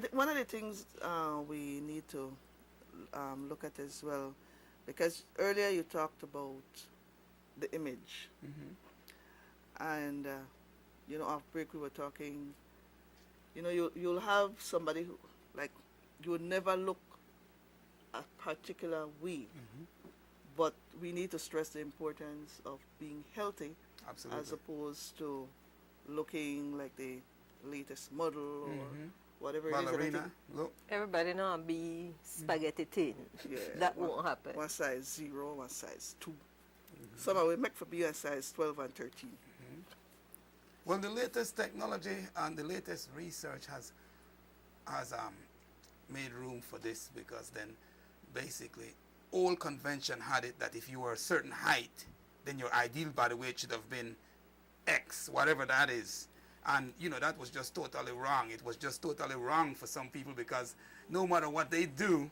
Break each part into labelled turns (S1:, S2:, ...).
S1: I think one of the things we need to look at as well, because earlier you talked about the image,
S2: Mm-hmm.
S1: and off break we were talking. You'll have somebody who, like, you would never look a particular way,
S2: Mm-hmm.
S1: but we need to stress the importance of being healthy as
S2: Absolutely.
S1: opposed to looking like the latest model or
S2: Mm-hmm.
S1: whatever it is. And I think,
S2: Ballerina, look.
S3: Everybody now be spaghetti thin.
S1: yeah,
S3: That
S1: one,
S3: won't happen.
S1: one size 0, one size 2.
S2: Mm-hmm.
S1: Some are we make for be a size 12 and 13.
S2: Mm-hmm. Well, the latest technology and the latest research has made room for this, because then basically old convention had it that if you were a certain height, then your ideal body weight should have been X, whatever that is. And that was just totally wrong. It was just totally wrong for some people, because no matter what they do,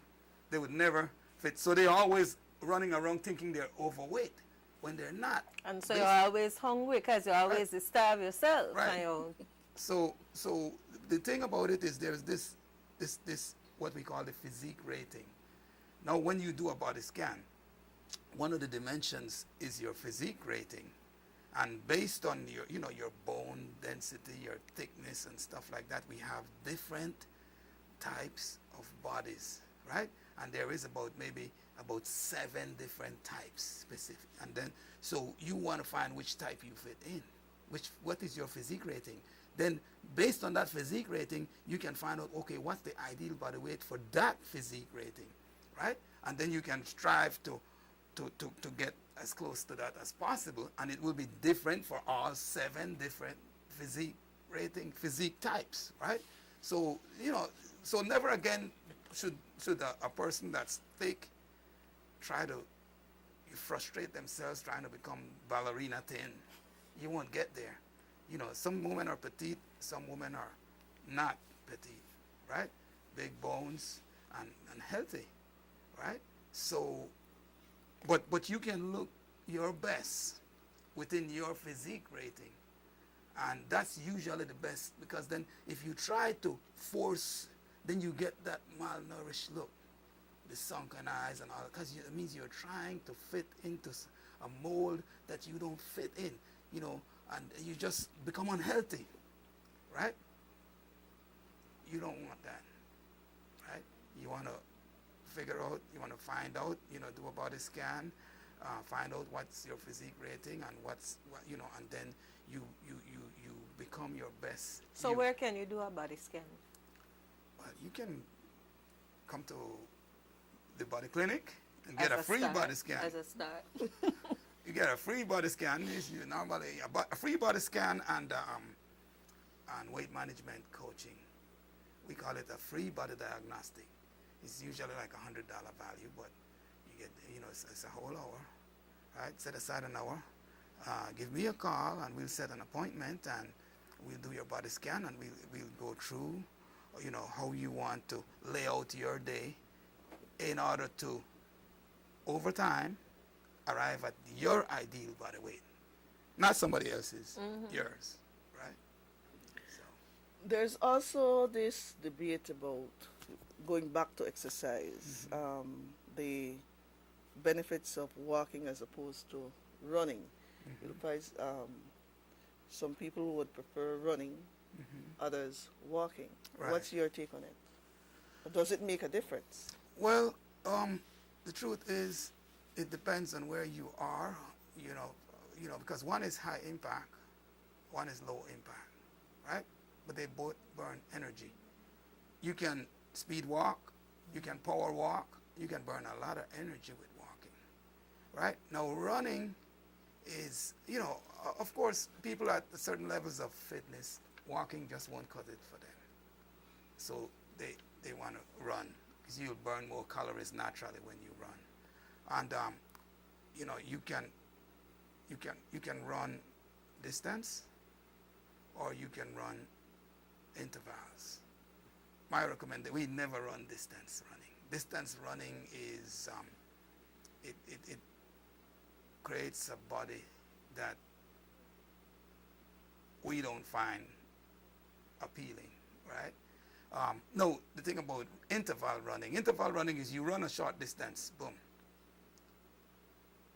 S2: they would never fit. So they're always running around thinking they're overweight when they're not.
S3: And so you're always hungry because you always starve yourself.
S2: Right.
S3: And
S2: So the thing about it is there's this what we call the physique rating. Now, when you do a body scan, one of the dimensions is your physique rating, and based on your bone density, your thickness, and stuff like that, we have different types of bodies, right? And there is maybe about 7 different types specific, and then so you want to find which type you fit in, what is your physique rating. Then based on that physique rating, you can find out, okay, what's the ideal body weight for that physique rating, right? And then you can strive to get as close to that as possible, and it will be different for all 7 different physique types, right? So so never again should a person that's thick try to frustrate themselves trying to become ballerina thin. You won't get there. Some women are petite, some women are not petite, right? Big bones and healthy, right? So, but you can look your best within your physique rating, and that's usually the best, because then if you try to force, then you get that malnourished look, the sunken eyes and all, because it means you're trying to fit into a mold that you don't fit in, and you just become unhealthy, right? You don't want that, right? You want to figure out, you want to find out, do a body scan, find out what's your physique rating and and then you become your best.
S3: so where can you do a body scan?
S2: Well, you can come to the body clinic and
S3: As
S2: get a free
S3: start,
S2: body scan.
S3: As a start.
S2: You get a free body scan. Normally a free body scan and weight management coaching. We call it a free body diagnostic. It's usually like $100 value, but you get it's a whole hour, right? Set aside an hour. Give me a call and we'll set an appointment and we'll do your body scan and we'll go through, how you want to lay out your day in order to, over time, arrive at your ideal body weight, not somebody else's, yours, right? So
S1: There's also this debate about going back to exercise, the benefits of walking as opposed to running. You'll find some people would prefer running, others walking.
S2: Right.
S1: What's your take on it? Does it make a difference?
S2: Well, the truth is, it depends on where you are, because one is high impact, one is low impact, right? But they both burn energy. You can speed walk, you can power walk, you can burn a lot of energy with walking, right? Now, running is, of course, people at certain levels of fitness, walking just won't cut it for them. So they want to run, because you'll burn more calories naturally when you run. And you can run distance, or you can run intervals. My recommendation: we never run distance running. Distance running is it creates a body that we don't find appealing, right? No, the thing about interval running is you run a short distance, boom.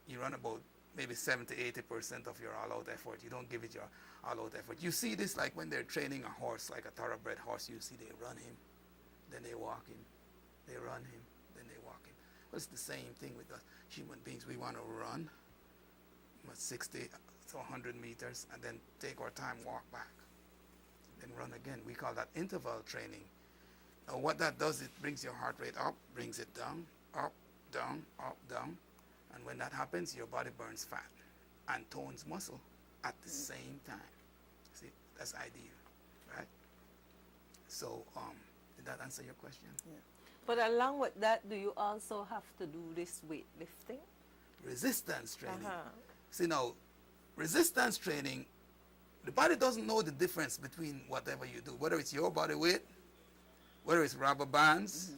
S2: You run about maybe 70, 80% of your all-out effort. You don't give it your all-out effort. You see this like when they're training a horse, like a thoroughbred horse. You see they run him, then they walk him. They run him, then they walk him. Well, it's the same thing with us human beings. We want to run 60 to 100 meters and then take our time, walk back, then run again. We call that interval training. Now, what that does, it brings your heart rate up, brings it down, up, down, up, down. And when that happens, your body burns fat and tones muscle at the same time. See, that's ideal, right? So, did that answer your question?
S1: Yeah.
S3: But along with that, do you also have to do this weightlifting?
S2: Resistance training.
S3: Uh-huh.
S2: See, now, resistance training, the body doesn't know the difference between whatever you do, whether it's your body weight, whether it's rubber bands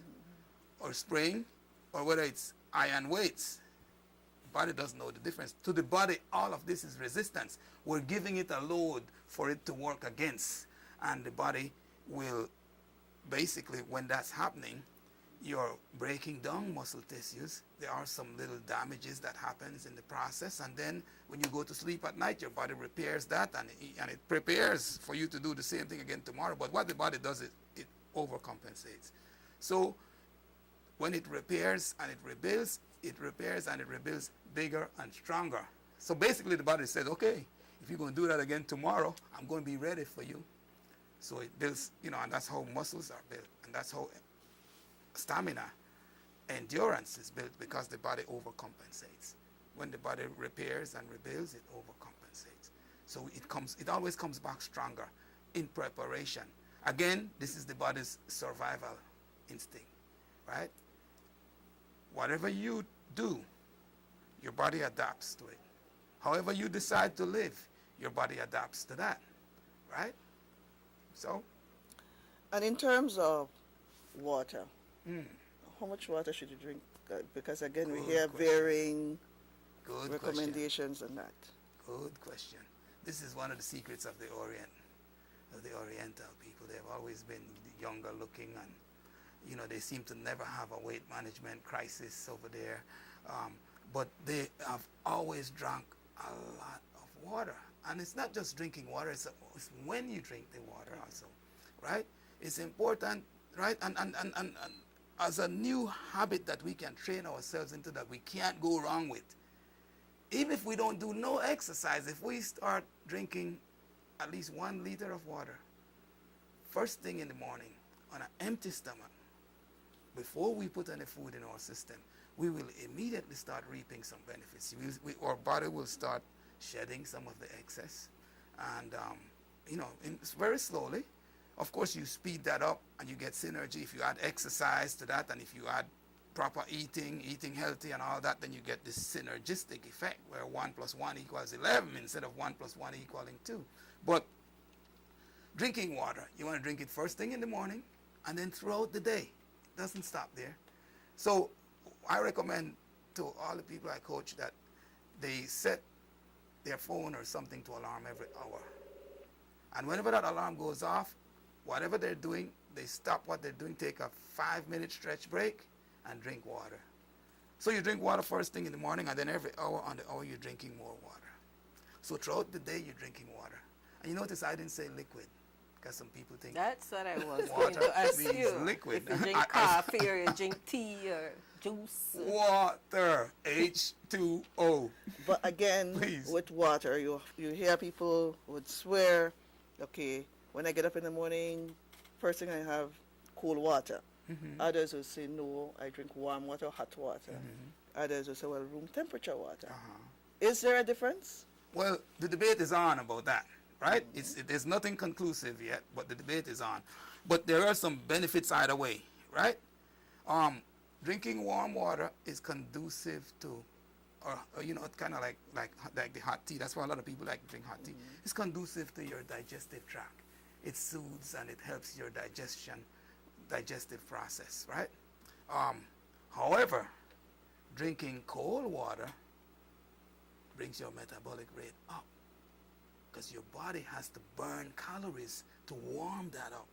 S2: or spring, or whether it's iron weights. The body doesn't know the difference. To the body, all of this is resistance. We're giving it a load for it to work against. And the body will basically, when that's happening, you're breaking down muscle tissues. There are some little damages that happens in the process, and then when you go to sleep at night, your body repairs that, and it prepares for you to do the same thing again tomorrow. But what the body does is it overcompensates. So when it repairs and it rebuilds, it repairs and it rebuilds bigger and stronger. So basically the body says, okay, if you're going to do that again tomorrow, I'm going to be ready for you. So it builds, and that's how muscles are built, and that's how stamina, endurance is built, because the body overcompensates. When the body repairs and rebuilds, it overcompensates. So it always comes back stronger in preparation. Again, this is the body's survival instinct, right? Whatever you do, your body adapts to it. However you decide to live, your body adapts to that, right? So?
S1: And in terms of water, how much water should you drink? Because again, we hear varying recommendations on that.
S2: Good question. This is one of the secrets of the Orient, of the Oriental people. They've always been younger looking, and they seem to never have a weight management crisis over there. But they have always drunk a lot of water. And it's not just drinking water, it's when you drink the water also, right? It's important, right? And as a new habit that we can train ourselves into, that we can't go wrong with. Even if we don't do no exercise, if we start drinking at least 1 liter of water first thing in the morning on an empty stomach, before we put any food in our system, we will immediately start reaping some benefits. Our body will start shedding some of the excess, and very slowly. Of course, you speed that up and you get synergy. If you add exercise to that, and if you add proper eating healthy and all that, then you get this synergistic effect where 1 + 1 = 11 instead of 1 + 1 = 2. But drinking water, you want to drink it first thing in the morning and then throughout the day. It doesn't stop there. So I recommend to all the people I coach that they set their phone or something to alarm every hour. And whenever that alarm goes off, whatever they're doing, they stop what they're doing, take a 5-minute stretch break, and drink water. So you drink water first thing in the morning, and then every hour on the hour you're drinking more water. So throughout the day you're drinking water. And you notice I didn't say liquid, because some people think
S3: That's what I was going
S2: water
S3: to ask
S2: means
S3: you.
S2: liquid.
S3: If you drink coffee or you drink tea or juice.
S2: Water, H2O.
S1: But again,
S2: Please.
S1: with water, you hear people would swear, okay, when I get up in the morning, first thing I have cool water. Others will say, no, I drink warm water or hot water. Others will say, well, room temperature water. Is there a difference?
S2: Well, the debate is on about that, right? There's nothing conclusive yet, but the debate is on. But there are some benefits either way, right? Drinking warm water is conducive to, or it's kind of like the hot tea. That's why a lot of people like to drink hot tea. It's conducive to your digestive tract. It soothes and it helps your digestive process, right? However, drinking cold water brings your metabolic rate up, because your body has to burn calories to warm that up.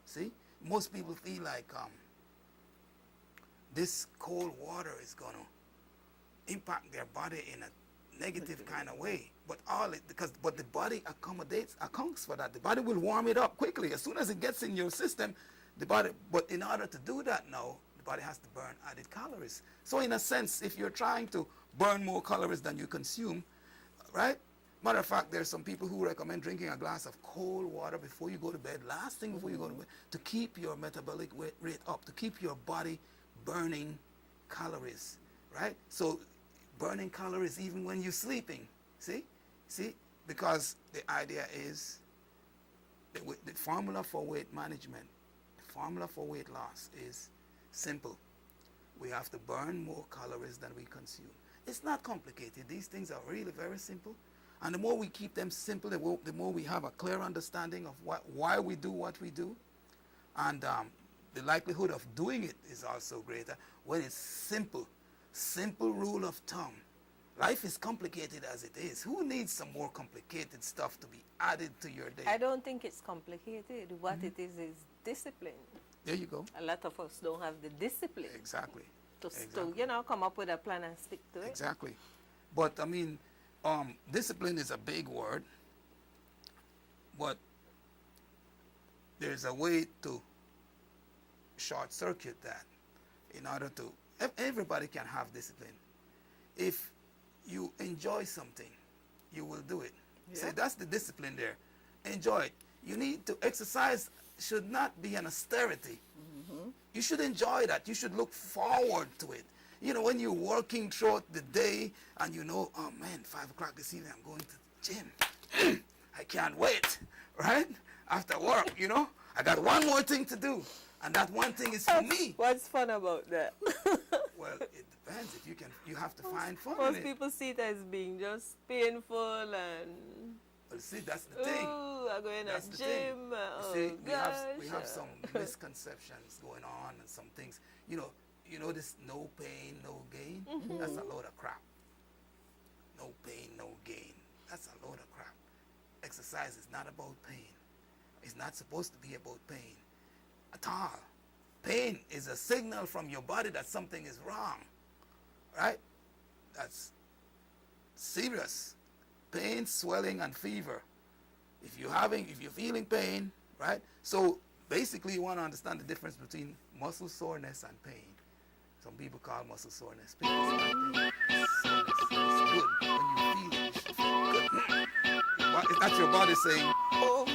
S2: See? most people feel like this cold water is going to impact their body in a negative kind of way. But but the body accounts for that. The body will warm it up quickly. As soon as it gets in your system, but in order to do that now, the body has to burn added calories. So in a sense, if you're trying to burn more calories than you consume, right? Matter of fact, there's some people who recommend drinking a glass of cold water before you go to bed, last thing before you go to bed, to keep your metabolic rate up, to keep your body burning calories, right? So burning calories even when you're sleeping, see? Because the idea is the formula for weight management, the formula for weight loss is simple. We have to burn more calories than we consume. It's not complicated. These things are really very simple. And the more we keep them simple, the more we have a clear understanding of why we do what we do. And the likelihood of doing it is also greater when it's simple. Simple rule of thumb. Life is complicated as it is. Who needs some more complicated stuff to be added to your day?
S3: I don't think it's complicated. What it is discipline.
S2: There you go.
S3: A lot of us don't have the discipline.
S2: Exactly.
S3: To come up with a plan and stick to it.
S2: Exactly. But I mean, discipline is a big word, but there's a way to short circuit that in order to, everybody can have discipline. If you enjoy something, you will do it.
S1: Yeah.
S2: See, that's the discipline there. Enjoy it. You need to exercise, should not be an austerity. You should enjoy that. You should look forward to it. You know, when you're working throughout the day and you know, oh man, 5 o'clock this evening, I'm going to the gym. I can't wait, right? After work, you know, I got one more thing to do. And that one thing is for me.
S3: What's fun about that?
S2: Well, it depends. If you have to find fun in
S3: Most
S2: it.
S3: people see it as being just painful and...
S2: Well, see, that's the thing.
S3: Ooh, I'm going
S2: That's
S3: to
S2: the
S3: gym.
S2: thing.
S3: Oh,
S2: See,
S3: gosh.
S2: we have some misconceptions going on and some things. You know this no pain, no gain? That's a load of crap. No pain, no gain. That's a load of crap. Exercise is not about pain. It's not supposed to be about pain at all. Pain is a signal from your body that something is wrong, right? That's serious. Pain, swelling, and fever. If you're feeling pain, right? So basically you want to understand the difference between muscle soreness and pain. Some people call muscle soreness pain. It's not pain. It's soreness. It's good. When you feel it, you should feel good. It's not your body saying, oh